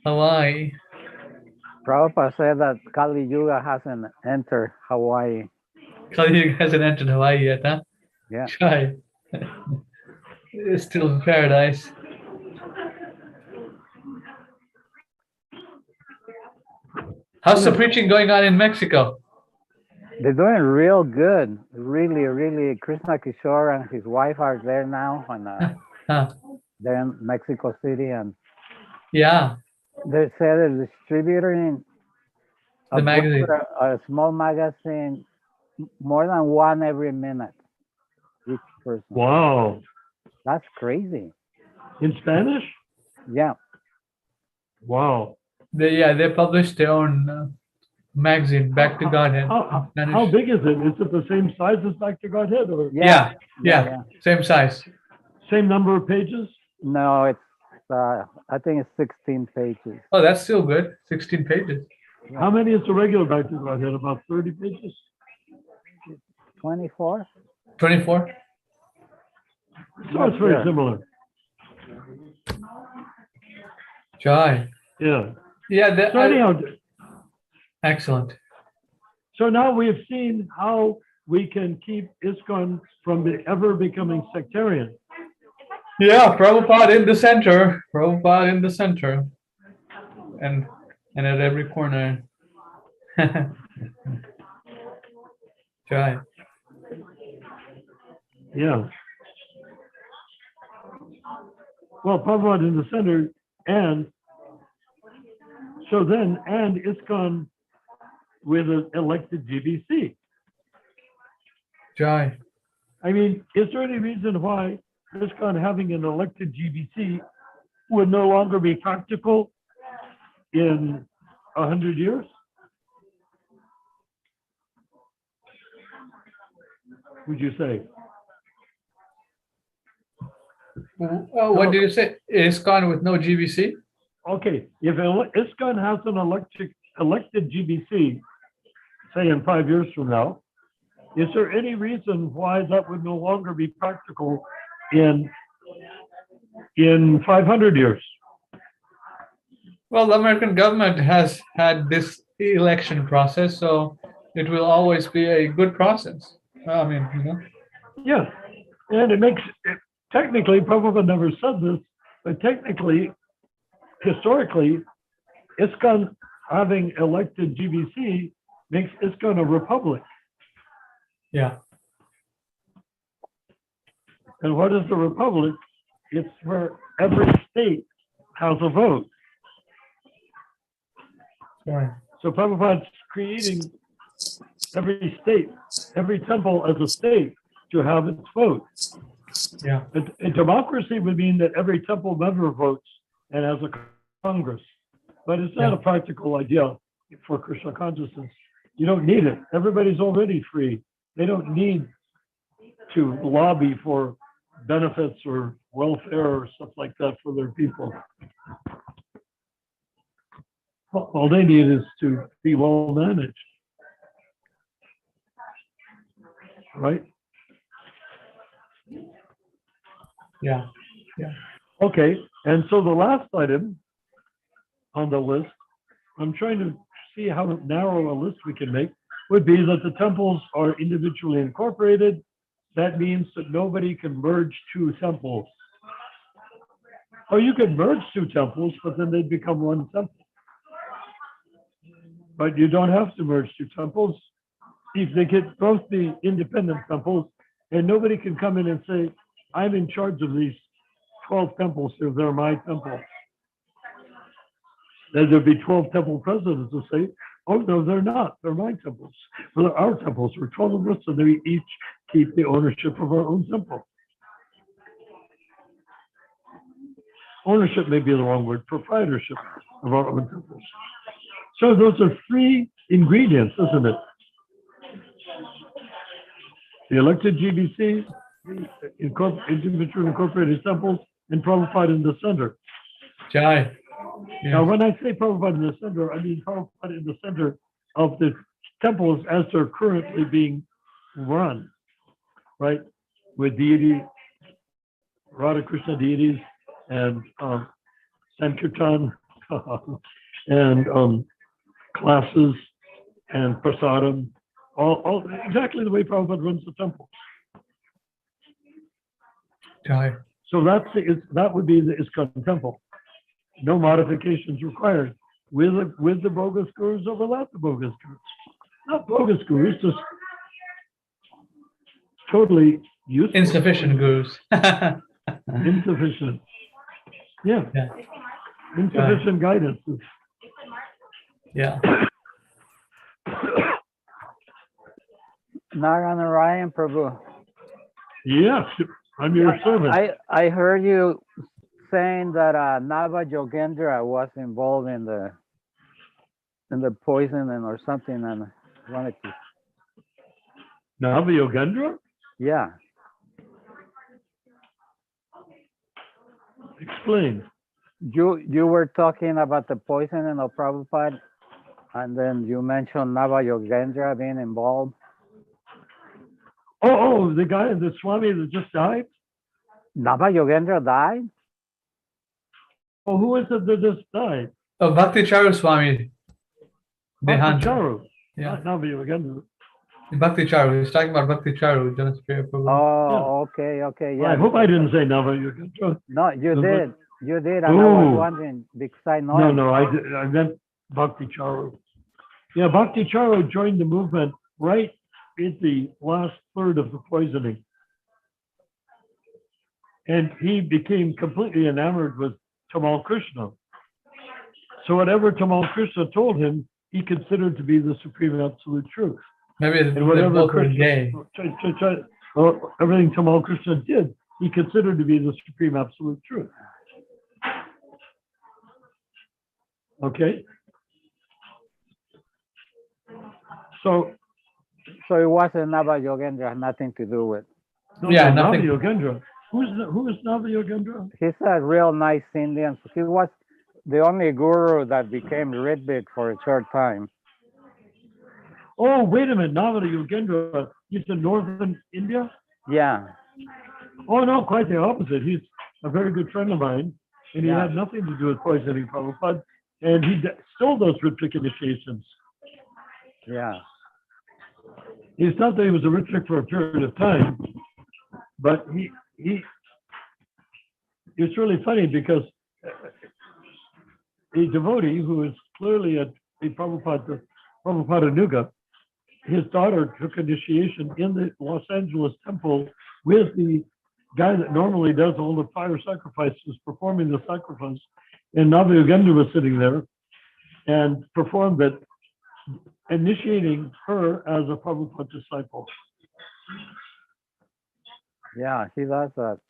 Hawaii. Prabhupada said that Kali Yuga hasn't entered Hawaii. Kali Yuga hasn't entered Hawaii yet, huh? Yeah. Jai. It's still in paradise. How's the preaching going on in Mexico? They're doing real good. Really. Krishna Kishore and his wife are there now. And they're in Mexico City. And yeah. They say they're distributing the magazine. A small magazine, more than one every minute. Each person. Wow. That's crazy. In Spanish? Yeah. Wow. They published their own magazine, Back to Godhead. How big is it? Is it the same size as Back to Godhead? Or? Yeah. Same size. Same number of pages? No, it's I think it's 16 pages. Oh, that's still good. 16 pages. Yeah. How many is the regular Back to Godhead? About 30 pages? 24. 24? So it's very similar. Jai. Yeah. Yeah. So anyhow, excellent. So now we have seen how we can keep ISKCON from ever becoming sectarian. Yeah, Prabhupada in the center. Prabhupada in the center. And at every corner. Jai. Yeah. Well, Prabhupada in the center, and so then, and ISKCON with an elected GBC. Jai. I mean, is there any reason why ISKCON having an elected GBC would no longer be practical in 100 years? Would you say? Oh, what did you say? ISKCON with no GBC? Okay, if ISKCON has an elected GBC, say in 5 years from now, Is there any reason why that would no longer be practical in 500 years? Well, the American government has had this election process, so it will always be a good process. I mean, Yeah, and it makes it, technically, Prabhupada never said this, but technically, historically, ISKCON having elected GBC makes ISKCON a republic. yeah, And what is the republic? It's where every state has a vote. sorry. So Prabhupada's creating every state, every temple as a state to have its vote. Yeah, A democracy would mean that every temple member votes and has a Congress. But it's not Yeah. a practical idea for Krishna consciousness. You don't need it. Everybody's already free. They don't need to lobby for benefits or welfare or stuff like that for their people. All they need is to be well managed. Right? yeah, Okay, and so the last item on the list, I'm trying to see how narrow a list we can make, would be that the temples are individually incorporated. That means that nobody can merge two temples. Or you could merge two temples, but then they'd become one temple. But you don't have to merge two temples. If they could both be independent temples, and nobody can come in and say, I'm in charge of these 12 temples, so they're my temples. Then there'd be 12 temple presidents who say, oh, no, they're not. They're my temples. Well, they're our temples. We're 12 of us, and we each keep the ownership of our own temple. Ownership may be the wrong word, proprietorship of our own temples. So those are three ingredients, isn't it? The elected GBC, the individual incorporated temples, and Prabhupada in the center. Jai. Now, Yeah, when I say Prabhupada in the center, I mean Prabhupada in the center of the temples as they're currently being run, right? With deity, Radha Krishna deities, and Sankirtan, and classes, and prasadam, all exactly the way Prabhupada runs the temple. Jai. So that would be the ISKCON temple. No modifications required. With the bogus gurus or without the bogus gurus. Not bogus gurus, just totally useless. Insufficient gurus. Insufficient. Yeah. Yeah. Insufficient guidance. Yeah. Narayan Prabhu. Yes, I'm your servant. I heard you saying that Nava Yogendra was involved in the poisoning or something, and wanted to. Nava Yogendra? Yeah. Explain. You were talking about the poisoning of Prabhupada, and then you mentioned Nava Yogendra being involved. Oh, the guy, the Swami that just died? Nava Yogendra died? Oh, who is it that just died? Oh, Bhakti Charu Swami. Dehantu. Charu. Yeah. Not Nava Yogendra. Bhakti Charu. He's talking about Bhakti Charu. Prabhu. Oh, okay. Well, Yeah. I hope I didn't say Nava Yogendra. No, you No, did. You did. And I was wondering because I know him. No, I meant Bhakti Charu. Yeah, Bhakti Charu joined the movement right in the last third of the poisoning. And he became completely enamored with Tamal Krishna. So whatever Tamal Krishna told him, he considered to be the supreme absolute truth. Maybe And they whatever both were Krishna, gay. everything Tamal Krishna did, he considered to be the supreme absolute truth. Okay? So So it wasn't Nava Yogendra, nothing to do with. Yeah, Nava nothing. Yogendra. Who is Nava Yogendra? He's a real nice Indian. He was the only guru that became Ritbik for a short time. Oh, wait a minute. Nava Yogendra He's in northern India? Yeah. Oh, no, quite the opposite. He's a very good friend of mine, and he Yeah. had nothing to do with poisoning Prabhupada, and he still does Ritvik initiations. Yeah. He's not that he was a Ritvik for a period of time, but it's really funny because a devotee who is clearly a Prabhupada Nuga, his daughter took initiation in the Los Angeles temple with the guy that normally does all the fire sacrifices, performing the sacrifice. And Navi Yogendra was sitting there and performed it, initiating her as a Prabhupada disciple. Yeah, he does that.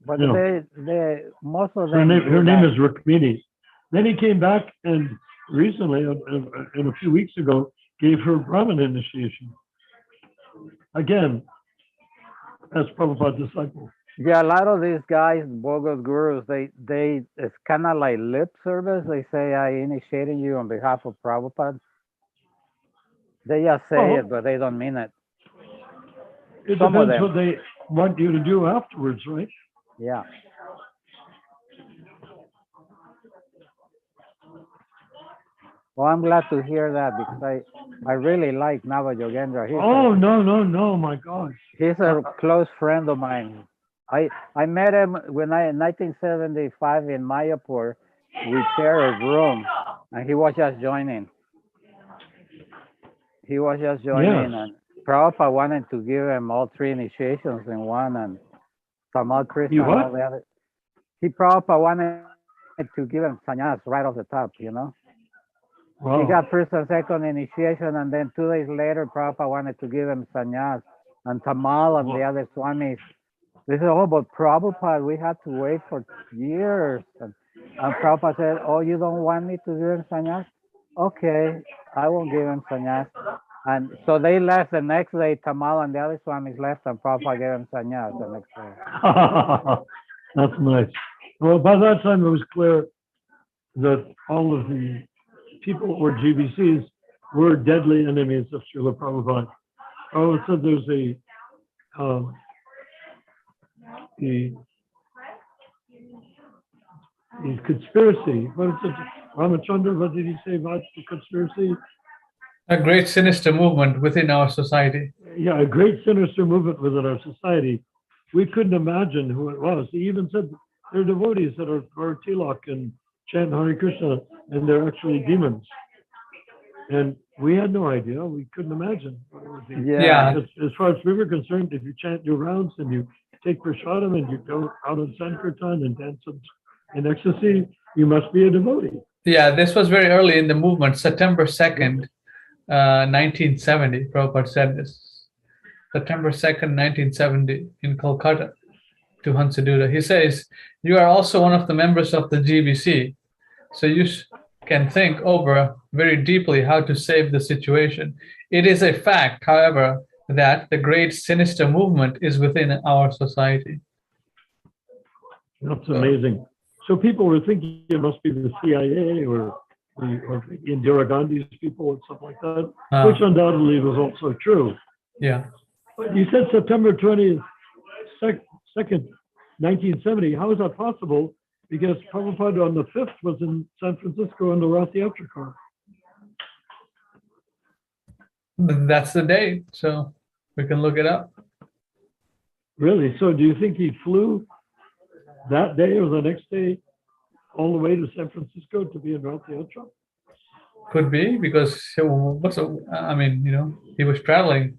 But Yeah. they most of them. Her name is Rukmini. Then he came back and recently, in a few weeks ago, gave her Brahmin initiation. Again, as Prabhupada's disciple. Yeah, a lot of these guys, bogus gurus, they it's kind of like lip service. They say I initiated you on behalf of Prabhupada. They just say it, but they don't mean it. It Some of depends them. what they want you to do afterwards, right? Yeah. Well, I'm glad to hear that because I really like Nava Yogendra. No, my gosh. He's a close friend of mine. I met him when in 1975 in Mayapur. We shared a room, and he was just joining. He was just joining, Yes. and Prabhupada wanted to give him all three initiations in one, and Tamal Krishna He and what? all the other. Prabhupada wanted to give him sannyas right off the top, you know. He Wow. got first and second initiation, and then 2 days later, Prabhupada wanted to give him sannyas, and Tamal and the other swamis. They said, "Oh, but Prabhupada, we had to wait for years." And Prabhupada said, "Oh, you don't want me to give him sannyas? Okay, I won't give him sannyas." And so they left the next day. Tamal and the other swamis left, and Prabhupada gave him sannyas the next day. That's nice. Well, by that time, it was clear that all of the people who were GBCs were deadly enemies of Srila Prabhupada. Oh, so there's a conspiracy. What is it? Ramachandra, what did he say about the conspiracy? A great sinister movement within our society. Yeah, a great sinister movement within our society. We couldn't imagine who it was. He even said there are devotees that are tilak and chant Hare Krishna, and they're actually demons. And we had no idea. We couldn't imagine what it would be. Yeah. As far as we were concerned, if you chant your rounds and you take prasadam and you go out on Sankirtan and dance in ecstasy, you must be a devotee. Yeah, this was very early in the movement, September 2nd, 1970. Prabhupada said this. September 2nd, 1970, in Kolkata, to Hansaduda. He says, "You are also one of the members of the GBC, so you can think over very deeply how to save the situation. It is a fact, however, that the great sinister movement is within our society." That's amazing. So people were thinking it must be the CIA or Indira Gandhi's people or something like that, which undoubtedly was also true. Yeah. But you said September 20th, 2nd, 1970. How is that possible? Because Prabhupada on the 5th was in San Francisco on the Rath Yatra car. That's the date, so we can look it up. Really? So do you think he flew that day or the next day all the way to San Francisco to be in Rath Yatra? Could be, because he was traveling.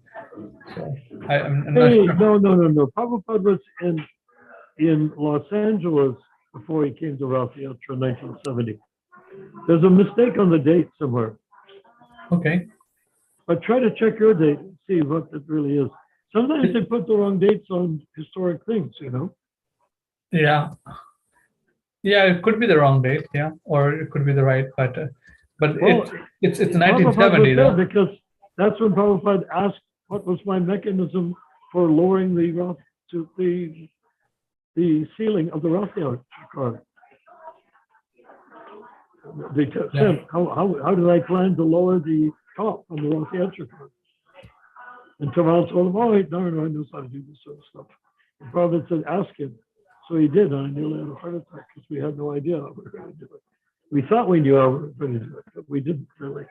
So I'm not sure. No. Prabhupada was in Los Angeles before he came to Rath Yatra in 1970. There's a mistake on the date somewhere. Okay. But try to check your date and see what it really is. Sometimes they put the wrong dates on historic things, you know? Yeah. Yeah, it could be the wrong date, yeah, or it could be the right, but it's 1970, though. Because that's when Prabhupada asked, what was my mechanism for lowering the ceiling of the Rath Yatra car? They said, how did I plan to lower the top on the Rath Yatra car? And Tamal told him, oh, wait, no, I know how to do this sort of stuff. And Prabhupada said, ask him. So he did, and I nearly had a heart attack because we had no idea how we were going to do it. We thought we knew how we were going to do it, but we didn't really.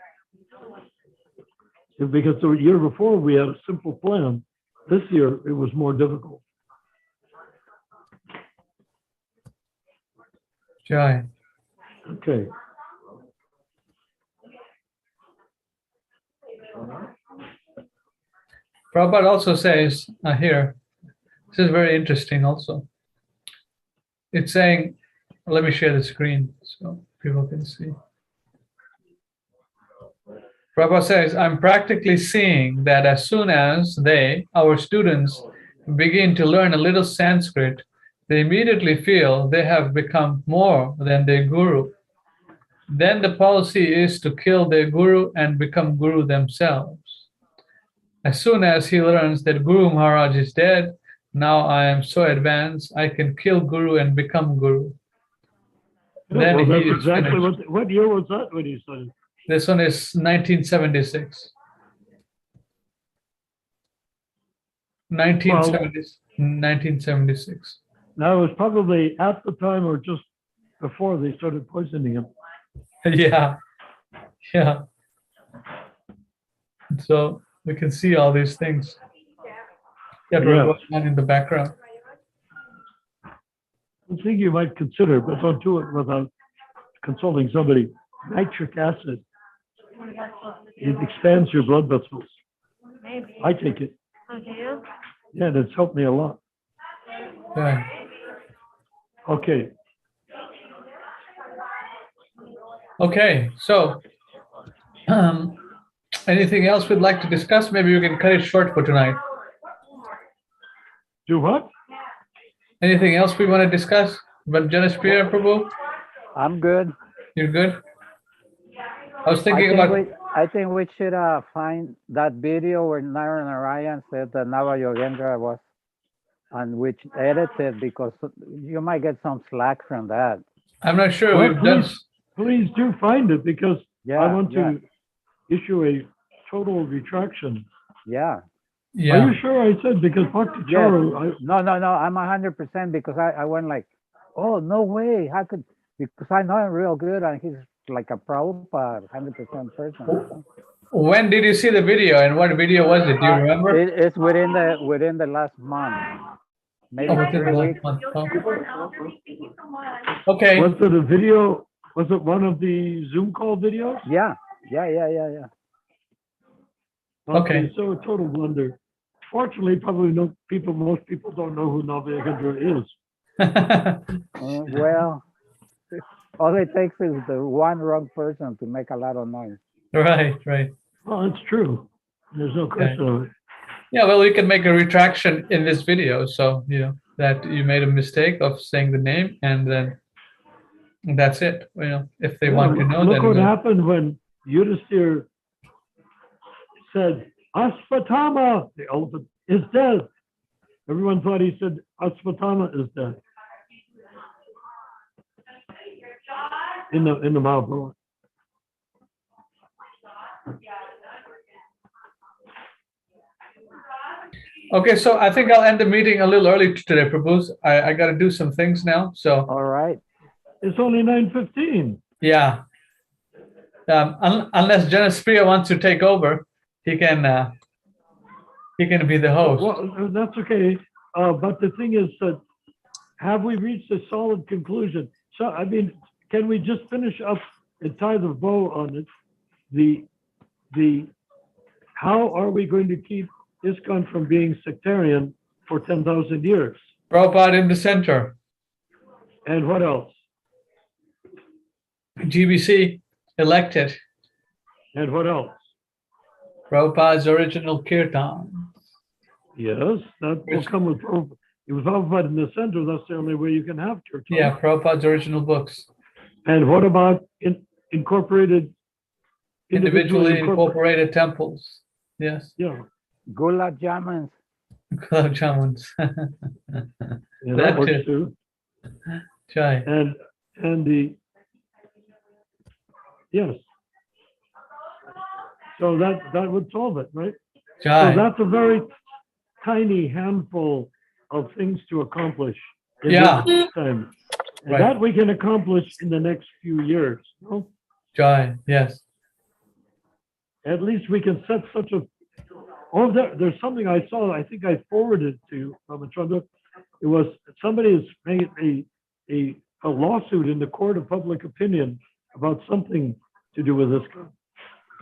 Because the year before we had a simple plan. This year it was more difficult. Jai. Okay. Prabhupada also says here, this is very interesting also. It's saying, let me share the screen so people can see. Prabhupada says, I'm practically seeing that as soon as they, our students, begin to learn a little Sanskrit, they immediately feel they have become more than their guru. Then the policy is to kill their guru and become guru themselves. As soon as he learns that Guru Maharaj is dead, now I am so advanced, I can kill guru and become guru. Yeah, Then well, that's he is exactly finished. what year was that when he said it? This one is 1976. 1976. Now it was probably at the time or just before they started poisoning him. Yeah. So we can see all these things that were Yeah. going on in the background. I think you might consider, but don't do it without consulting somebody. Nitric acid. It expands your blood vessels. Maybe. I take it. Oh, do you? Yeah, and it's helped me a lot. Yeah. Okay. Okay, so anything else we'd like to discuss? Maybe we can cut it short for tonight. Do what? Anything else we want to discuss? But Janaspriya Prabhu, I'm good. you're good? I was thinking about. I think we should find that video where Narayan said that Nava Yogendra was, and which edited, because you might get some slack from that. I'm not sure Well, we've done. please do find it because Yeah, I want to issue a total retraction. Yeah. Yeah. Are you sure I said? Because Bhakti Yes. Charu, No, I'm 100% because I went like, oh, no way. How could, because I know him real good and he's like a Prabhupada, 100% person. When did you see the video and what video was it? Do you remember? It's within the last month. Maybe Oh, within 3 the weeks. last month. Oh. Okay. was it a video? Was it one of the Zoom call videos? Yeah. Okay. So a total blunder. Fortunately, probably most people don't know who Navayagendra is. Well, all it takes is the one wrong person to make a lot of noise. Right. Well, it's true. There's no question of it. Yeah, well, we can make a retraction in this video. So, that you made a mistake of saying the name and then that's it. If they want to know, look then what happened when Yudhisthira said, Aspatama, the elephant, is dead. Everyone thought he said Aspatama is dead. In the Mahabharata. Okay, so I think I'll end the meeting a little early today, Prabhu. I got to do some things now. So, All right. It's only 9:15. yeah. Unless Janaspriya wants to take over, he can be the host. Well, that's okay. But the thing is that have we reached a solid conclusion? So, I mean, can we just finish up and tie the bow on it? The how are we going to keep ISKCON from being sectarian for 10,000 years? Prabhupada in the center. And what else? GBC elected. And what else? Prabhupada's original kirtan. Yes, that will come with Prabhupada. With Prabhupada in the center, that's the only way you can have church. Yeah, Prabhupada's original books. And what about Individually incorporated temples. Yes. Yeah. Gulab Jamans. Gulab Jamuns. Yeah, That that works too. too. Chai. And the yes. So that would solve it, right? So Jai. that's a very tiny handful of things to accomplish in Yeah. this time. And Right. that we can accomplish in the next few years. No? Jai. Yes. At least we can set such a. Oh, there's something I saw. I think I forwarded to Ramachandra. It was somebody has made a lawsuit in the court of public opinion about something to do with this.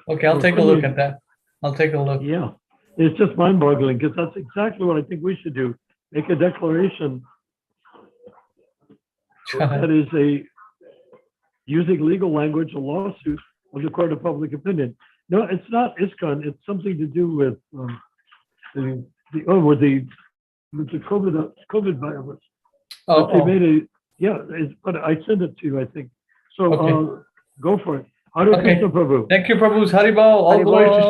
Okay, I'll take a look at that. I'll take a look. Yeah, it's just mind-boggling because that's exactly what I think we should do. Make a declaration that is using legal language, a lawsuit of the court of public opinion. No, it's not ISKCON. It's something to do with with the COVID virus. Oh, But they made but I sent it to you, I think. So Okay. go for it. Hare Okay. Krishna Prabhu. Thank you, Prabhu's Haribol. All Haribol. glory to Srila